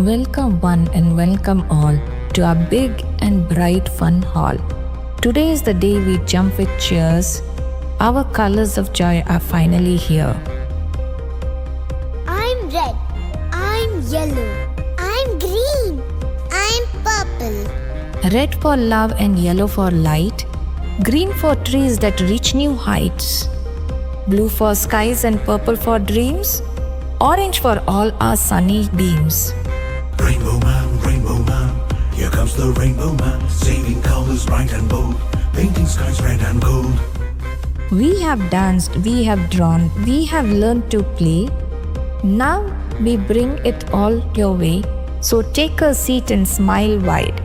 Welcome one and welcome all to our big and bright fun hall. Today is the day we jump with cheers. Our colors of joy are finally here. I'm red. I'm yellow. I'm green. I'm purple. Red for love and yellow for light. Green for trees that reach new heights. Blue for skies and purple for dreams. Orange for all our sunny beams. Rainbow man, here comes the rainbow man, saving colors bright and bold, painting skies red and gold. We have danced, we have drawn, we have learned to play. Now we bring it all your way, so take a seat and smile wide.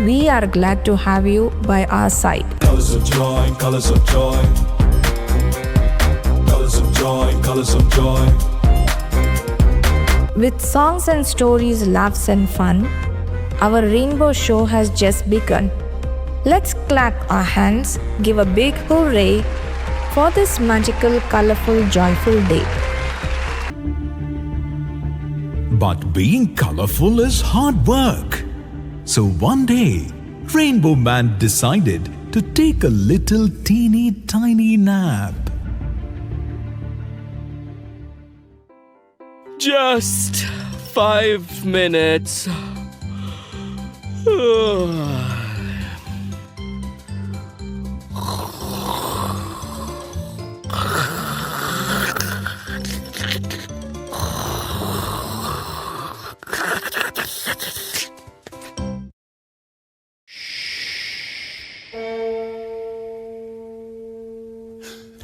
We are glad to have you by our side. Colors of joy, colors of joy. Colors of joy, colors of joy. With songs and stories, laughs and fun, our rainbow show has just begun. Let's clap our hands, give a big hooray for this magical, colorful, joyful day. But being colorful is hard work. So one day, Rainbow Man decided to take a little teeny tiny nap. Just 5 minutes.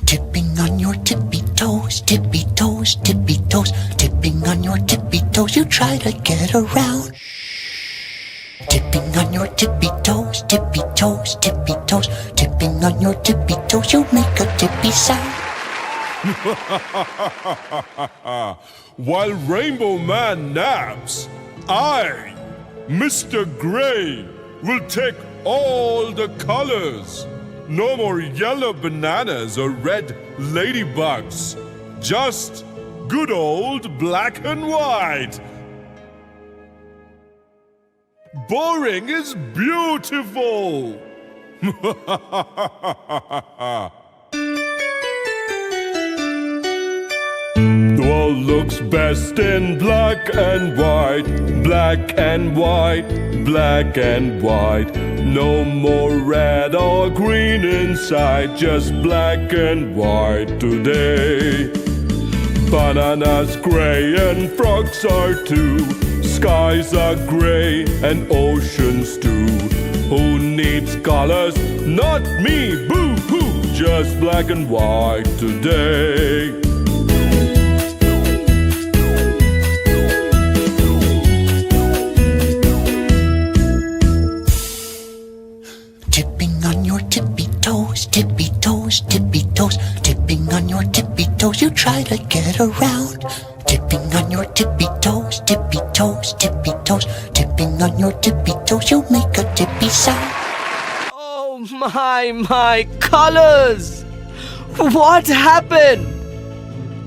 Tipping on your tippy toes, tippy toes, tippy toes. Tipping on your tippy toes, you try to get around. Tipping on your tippy toes, tippy toes, tippy toes. Tipping on your tippy toes, you make a tippy sound. While Rainbow Man naps, I, Mr. Gray, will take all the colors. No more yellow bananas or red ladybugs. Just good old black and white. Boring is beautiful. The world looks best in black and white, black and white, black and white. No more red or green inside, just black and white today. Bananas gray and frogs are too. Skies are gray and oceans too. Who needs colors? Not me, boo-hoo. Just black and white today. Tipping on your tippy toes, tippy toes, tippy toes. Tipping on your tippy toes, you try to get around. Tipping on your tippy toes, tippy toes, tippy toes. Tipping on your tippy toes, you make a tippy sound. Oh my colors! What happened?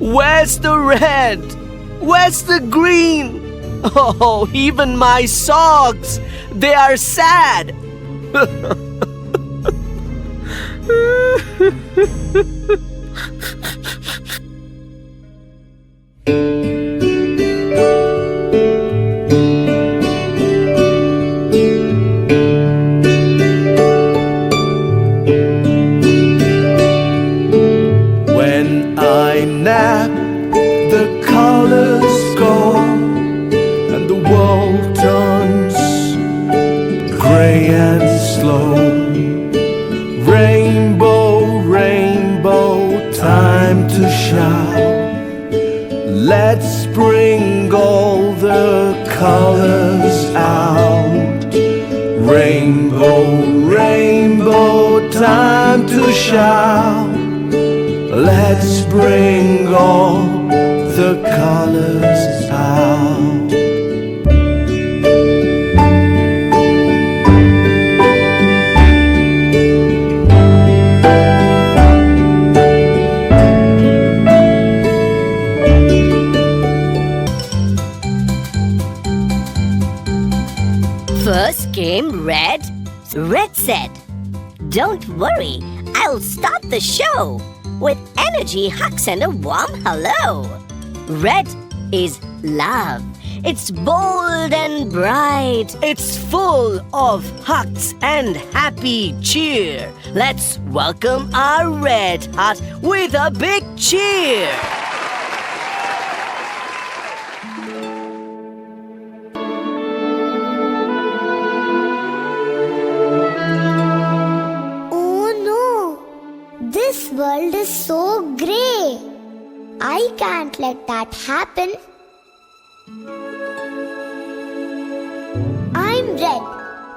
Where's the red? Where's the green? Oh, even my socks! They are sad! When I nap, the colors go, and the world turns gray and slow. Rainbow, rainbow, time to shout. Let's bring all the colors out. Rainbow, rainbow, time to shout. Let's bring all the colors out. First came Red. Red said, "Don't worry, I'll start the show with energy hugs and a warm hello." Red is love. It's bold and bright. It's full of hugs and happy cheer. Let's welcome our Red Heart with a big cheer. Oh no! This world is so grey. I can't let that happen. I'm Red,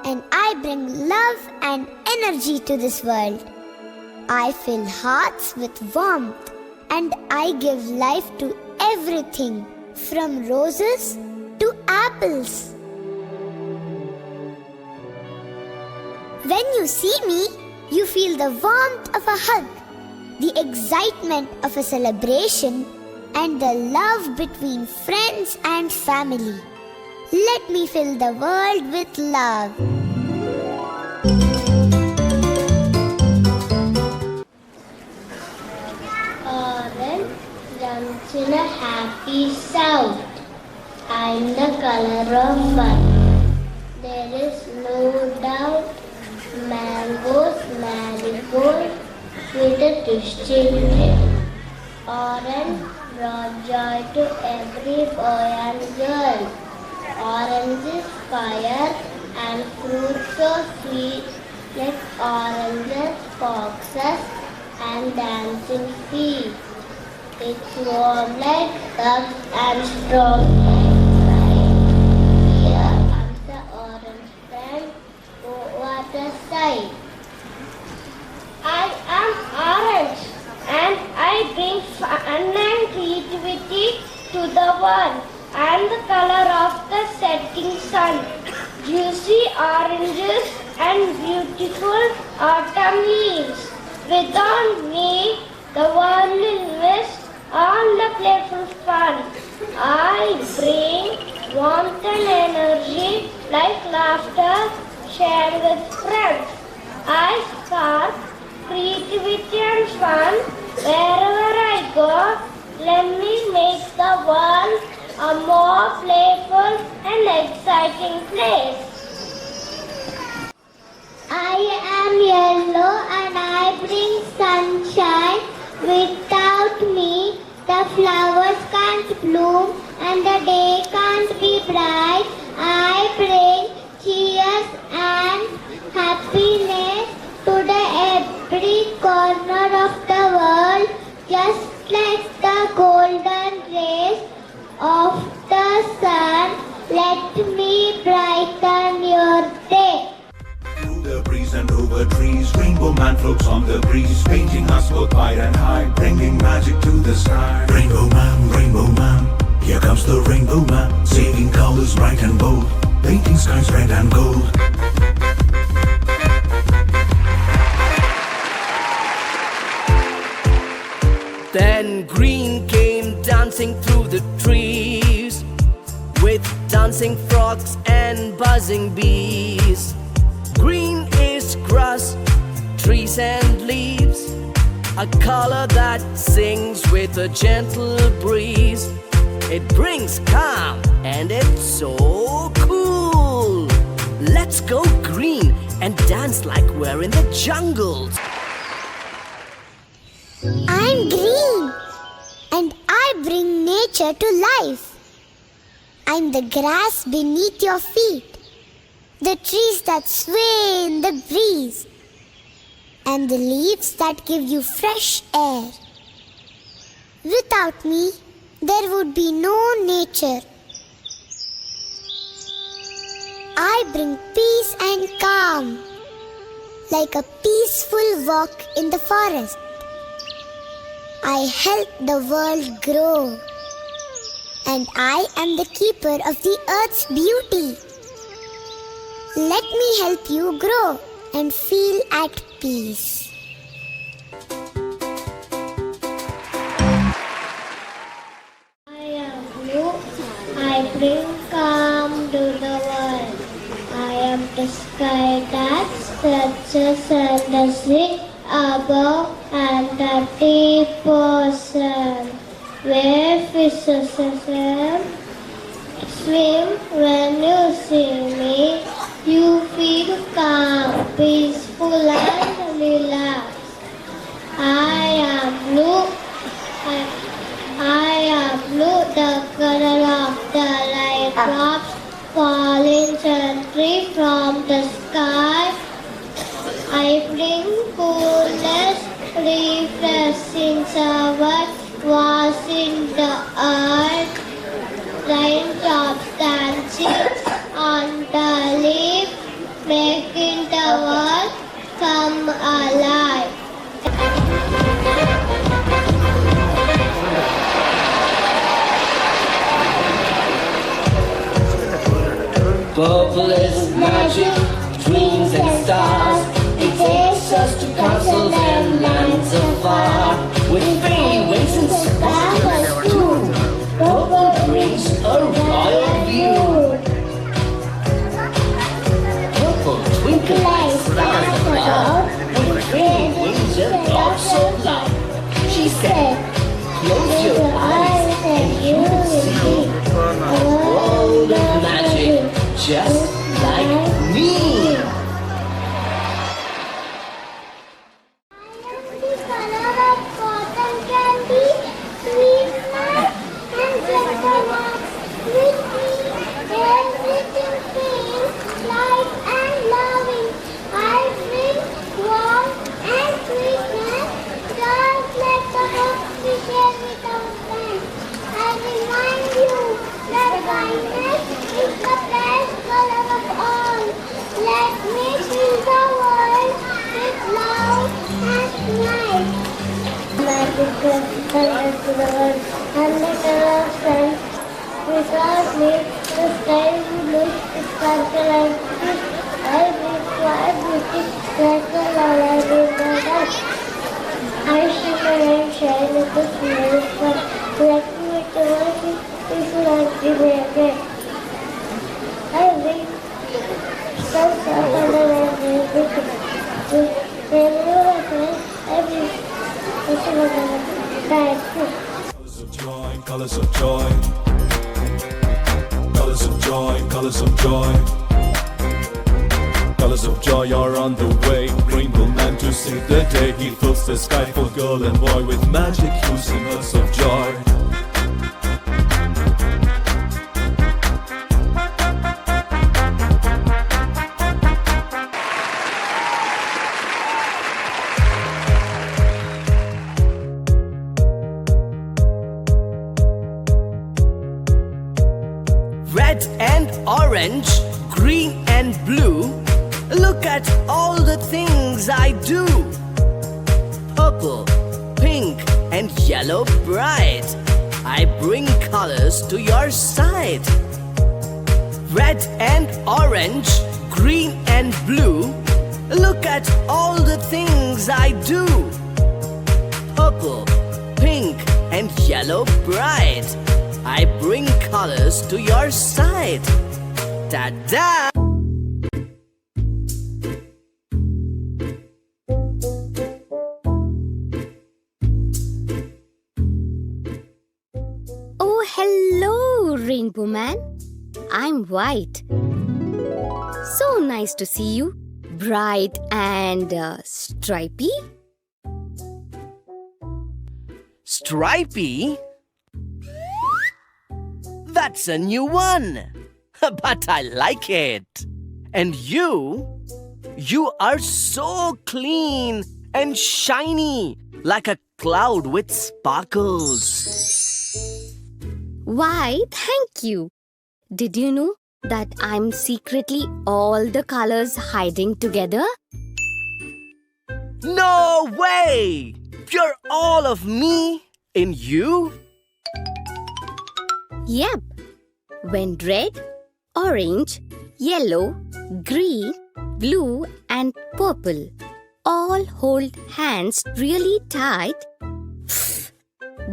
and I bring love and energy to this world. I fill hearts with warmth, and I give life to everything, from roses to apples. When you see me, you feel the warmth of a hug, the excitement of a celebration, and the love between friends and family. Let me fill the world with love. Orange jumps in a happy sound. I'm the color of fun. There is no doubt. Mangoes, marigold, with a twist in it. Orange brought joy to every boy and girl. Orange is fire and fruit so sweet, like oranges, foxes, and dancing feet. It's warm like ducks and strong like light. Here comes the orange friend. Oh, what a sight! I am orange, and I bring fun and creativity to the world. I am the color of the setting sun. Juicy oranges and beautiful autumn leaves. Without me, the world will miss all the playful fun. I bring warmth and energy like laughter shared with friends. I spark creativity and fun wherever I go. Let me make the world a more playful and exciting place. I am yellow and I bring sunshine. Without me, the flowers can't bloom and the day can't be bright. I bring cheers and happiness to the every corner of the world, just like the golden rays of the sun. Let me brighten your day. Through the breeze and over trees, Rainbow Man floats on the breeze, painting us both wide and high, bringing magic to the sky. Rainbow Man, here comes the Rainbow Man, saving colors bright and bold, painting skies red and gold. Then green came dancing through the trees, with dancing frogs and buzzing bees. Green is grass, trees and leaves, a color that sings with a gentle breeze. It brings calm and it's so cool. Let's go green and dance like we're in the jungles. I'm green, and I bring nature to life. I'm the grass beneath your feet, the trees that sway in the breeze, and the leaves that give you fresh air. Without me, there would be no nature. I bring peace and calm, like a peaceful walk in the forest. I help the world grow, and I am the keeper of the earth's beauty. Let me help you grow and feel at peace. I am blue. I bring calm to the world. I the sky that stretches endlessly above and the deep ocean, where fishes swim. When you see me, you feel calm, peaceful and relaxed. I am blue. I am blue, the color of the light drops falling gently from the sky. I bring coolness, refreshing shower, washing the earth. Raindrops dancing on the leaf, making the world come alive. Purple is magic, dreams and stars. It takes us to castles and lands afar. With fairy wings and sparkles too. Purple brings a royal view. Purple twinkle like stars above. With fairy wings and talk so loud. She said, close your eyes and you will see a world of magic. Just like me. I am the color of cotton candy, sweetness and gentleness. With me, everything feels light and loving. I bring warmth and sweetness, just like the hugs we share with our friends. I remind you that kindness is the best color of all. Let me fill the world with love and light. Magical colors to the world and the color of sun. Without me, the sky would look sparkle and fish. I require beauty like the light in the dark. I shimmer and shine with the small sun. Let me towards it is like the day. I bring some salt and I bring it. When you are friends, I bring Colors of joy, colors of joy. Colors of joy, colors of joy. Colors of joy are on the way. Rainbow man to save the day. He fills the sky for girl and boy with magic hues and notes of joy. Red and orange, green and blue. Look at all the things I do. Purple, pink and yellow bright. I bring colors to your side. Red and orange, green and blue. Look at all the things I do. Purple, pink and yellow bright. I bring colors to your side. Ta-da! Oh, hello, Rainbow Man. I'm White. So nice to see you. Bright and stripy. Stripy? That's a new one. But I like it. And you are so clean and shiny, like a cloud with sparkles. Why, thank you. Did you know that I'm secretly all the colors hiding together? No way! You're all of me in you? Yep. When red, orange, yellow, green, blue and purple all hold hands really tight,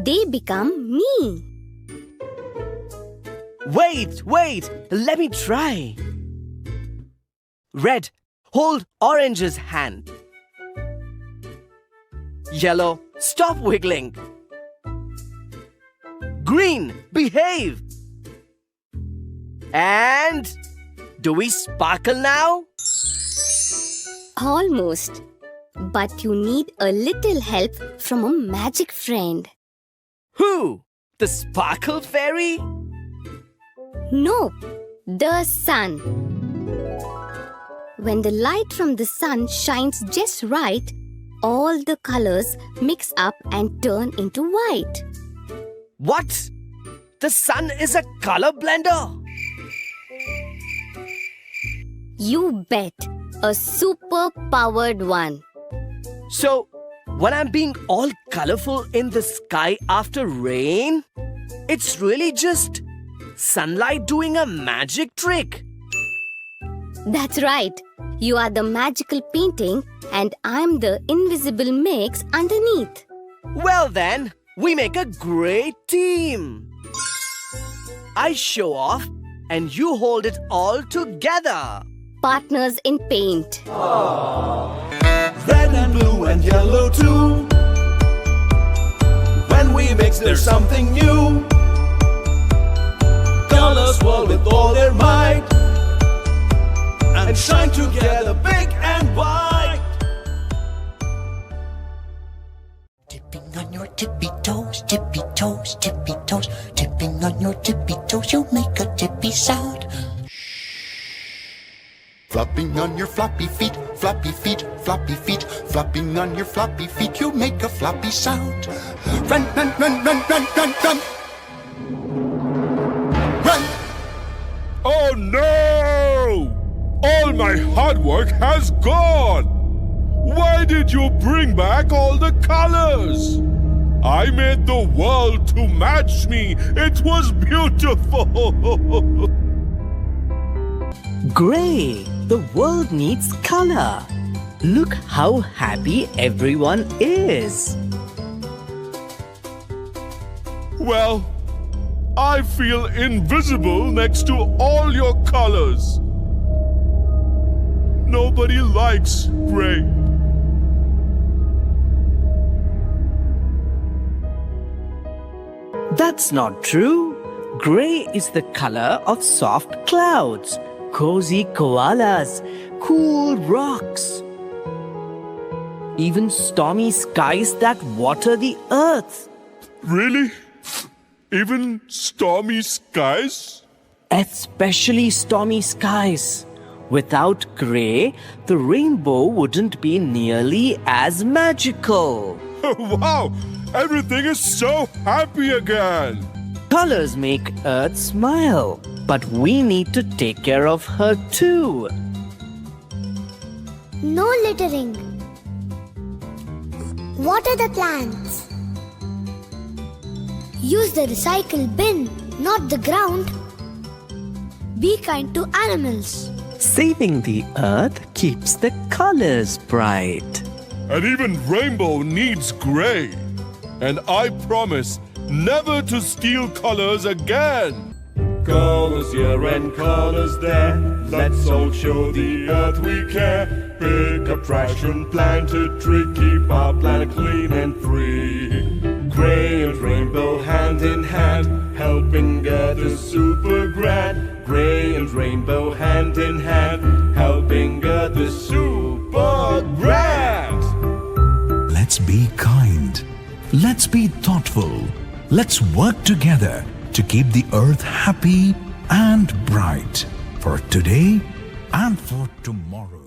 they become me. Wait, let me try. Red, hold orange's hand. Yellow, stop wiggling. Green, behave. And do we sparkle now? Almost. But you need a little help from a magic friend. Who? The sparkle fairy? No, the sun. When the light from the sun shines just right, all the colors mix up and turn into white. What? The sun is a color blender? You bet. A super powered one. So, when I'm being all colorful in the sky after rain, it's really just sunlight doing a magic trick. That's right. You are the magical painting and I'm the invisible mix underneath. Well then, we make a great team. I show off and you hold it all together. Partners in paint. Red and blue and yellow too. When we mix, there's something new. Colors swirl with all their might and shine together big and white. Tipping on your tippy toes, tippy toes, tippy toes. Tipping on your tippy toes, you'll make a tippy sound. Flopping on your floppy feet, floppy feet, floppy feet. Flopping on your floppy feet, you make a floppy sound. Run, run, run, run, run, run, run. Run! Oh no! All my hard work has gone! Why did you bring back all the colors? I made the world to match me. It was beautiful. Gray, the world needs color. Look how happy everyone is. Well, I feel invisible next to all your colors. Nobody likes gray. That's not true. Gray is the color of soft clouds, cozy koalas, cool rocks, even stormy skies that water the earth. Really? Even stormy skies? Especially stormy skies. Without gray, the rainbow wouldn't be nearly as magical. Wow! Everything is so happy again! Colors make Earth smile, but we need to take care of her too. No littering. Water the plants. Use the recycle bin, not the ground. Be kind to animals. Saving the Earth keeps the colors bright. And even rainbow needs gray. And I promise never to steal colors again. Colors here and colors there. Let's all show the earth we care. Pick up trash and plant a tree. Keep our planet clean and free. Gray and rainbow hand in hand, helping Earth is super grand. Gray and rainbow hand in hand, helping Earth is super grand. Let's be kind. Let's be thoughtful. Let's work together to keep the earth happy and bright for today and for tomorrow.